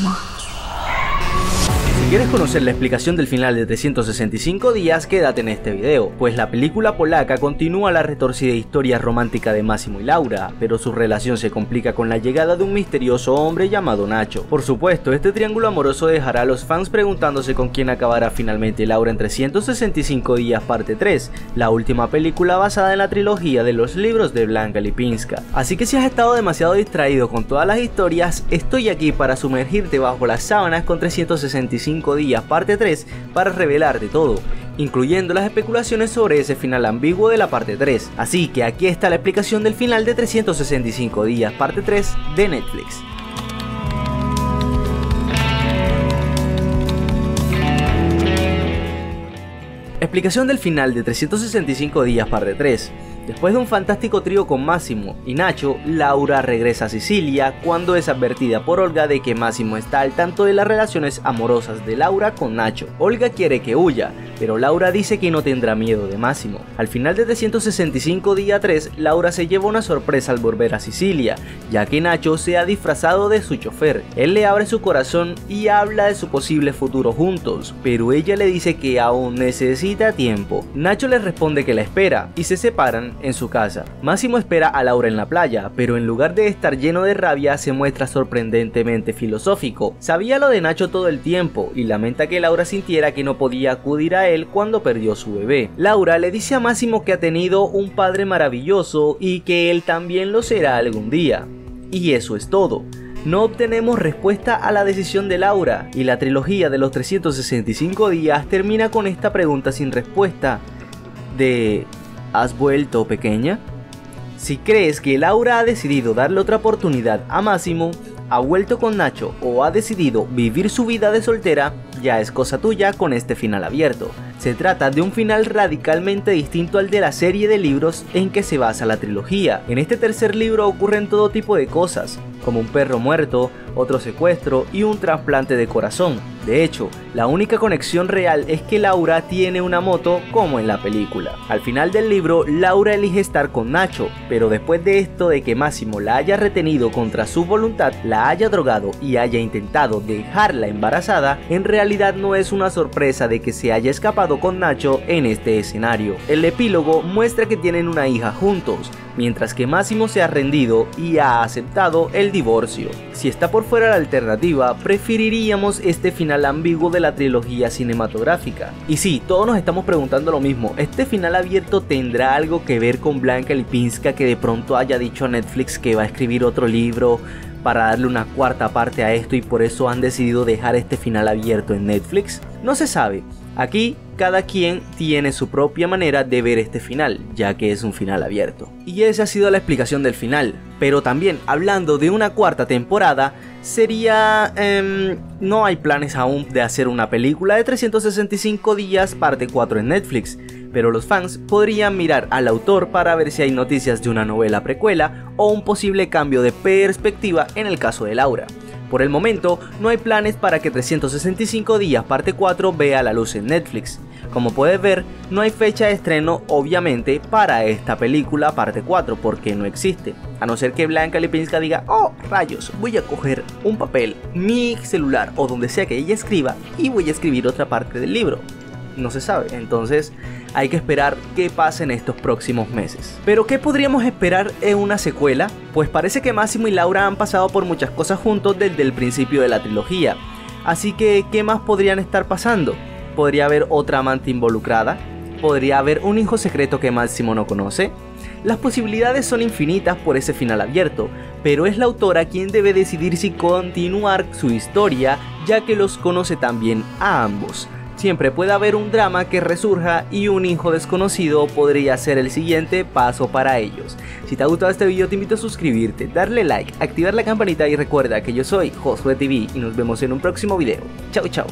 much. Si quieres conocer la explicación del final de 365 días, quédate en este video, pues la película polaca continúa la retorcida historia romántica de Máximo y Laura, pero su relación se complica con la llegada de un misterioso hombre llamado Nacho. Por supuesto, este triángulo amoroso dejará a los fans preguntándose con quién acabará finalmente Laura en 365 días parte 3, la última película basada en la trilogía de los libros de Blanca Lipinska. Así que si has estado demasiado distraído con todas las historias, estoy aquí para sumergirte bajo las sábanas con 365 días parte 3 para revelarte todo, incluyendo las especulaciones sobre ese final ambiguo de la parte 3. Así que aquí está la explicación del final de 365 días parte 3 de Netflix. Explicación del final de 365 días parte 3. Después de un fantástico trío con Máximo y Nacho, Laura regresa a Sicilia cuando es advertida por Olga de que Máximo está al tanto de las relaciones amorosas de Laura con Nacho. Olga quiere que huya, pero Laura dice que no tendrá miedo de Máximo. Al final de 365 día 3, Laura se lleva una sorpresa al volver a Sicilia, ya que Nacho se ha disfrazado de su chofer. Él le abre su corazón y habla de su posible futuro juntos, pero ella le dice que aún necesita tiempo. Nacho le responde que la espera y se separan en su casa. Máximo espera a Laura en la playa, pero en lugar de estar lleno de rabia se muestra sorprendentemente filosófico. Sabía lo de Nacho todo el tiempo y lamenta que Laura sintiera que no podía acudir a él cuando perdió su bebé. Laura le dice a Máximo que ha tenido un padre maravilloso y que él también lo será algún día. Y eso es todo. No obtenemos respuesta a la decisión de Laura y la trilogía de los 365 días termina con esta pregunta sin respuesta de ¿has vuelto, pequeña? Si crees que Laura ha decidido darle otra oportunidad a Máximo, ha vuelto con Nacho o ha decidido vivir su vida de soltera, ya es cosa tuya con este final abierto. Se trata de un final radicalmente distinto al de la serie de libros en que se basa la trilogía. En este tercer libro ocurren todo tipo de cosas, como un perro muerto, otro secuestro y un trasplante de corazón. De hecho, la única conexión real es que Laura tiene una moto como en la película. Al final del libro, Laura elige estar con Nacho, pero después de esto de que Máximo la haya retenido contra su voluntad, la haya drogado y haya intentado dejarla embarazada, en realidad no es una sorpresa de que se haya escapado con Nacho en este escenario. El epílogo muestra que tienen una hija juntos, mientras que Máximo se ha rendido y ha aceptado el divorcio. Si está por fuera la alternativa, preferiríamos este final ambiguo de la trilogía cinematográfica. Y sí, todos nos estamos preguntando lo mismo, ¿este final abierto tendrá algo que ver con Blanca Lipinska, que de pronto haya dicho a Netflix que va a escribir otro libro para darle una cuarta parte a esto y por eso han decidido dejar este final abierto en Netflix? No se sabe. Aquí cada quien tiene su propia manera de ver este final, ya que es un final abierto. Y esa ha sido la explicación del final. Pero también, hablando de una cuarta temporada, sería... no hay planes aún de hacer una película de 365 días parte 4 en Netflix, pero los fans podrían mirar al autor para ver si hay noticias de una novela precuela o un posible cambio de perspectiva en el caso de Laura. Por el momento, no hay planes para que 365 días parte 4 vea la luz en Netflix. Como puedes ver, no hay fecha de estreno obviamente para esta película parte 4 porque no existe. A no ser que Blanca Lipinska diga, oh rayos, voy a coger un papel, mi celular o donde sea que ella escriba y voy a escribir otra parte del libro. No se sabe, entonces hay que esperar qué pasa en estos próximos meses. Pero ¿qué podríamos esperar en una secuela? Pues parece que Máximo y Laura han pasado por muchas cosas juntos desde el principio de la trilogía. Así que, ¿qué más podrían estar pasando? ¿Podría haber otra amante involucrada? ¿Podría haber un hijo secreto que Máximo no conoce? Las posibilidades son infinitas por ese final abierto, pero es la autora quien debe decidir si continuar su historia, ya que los conoce también a ambos. Siempre puede haber un drama que resurja y un hijo desconocido podría ser el siguiente paso para ellos. Si te ha gustado este video te invito a suscribirte, darle like, activar la campanita y recuerda que yo soy Josué TV y nos vemos en un próximo video. Chao chao.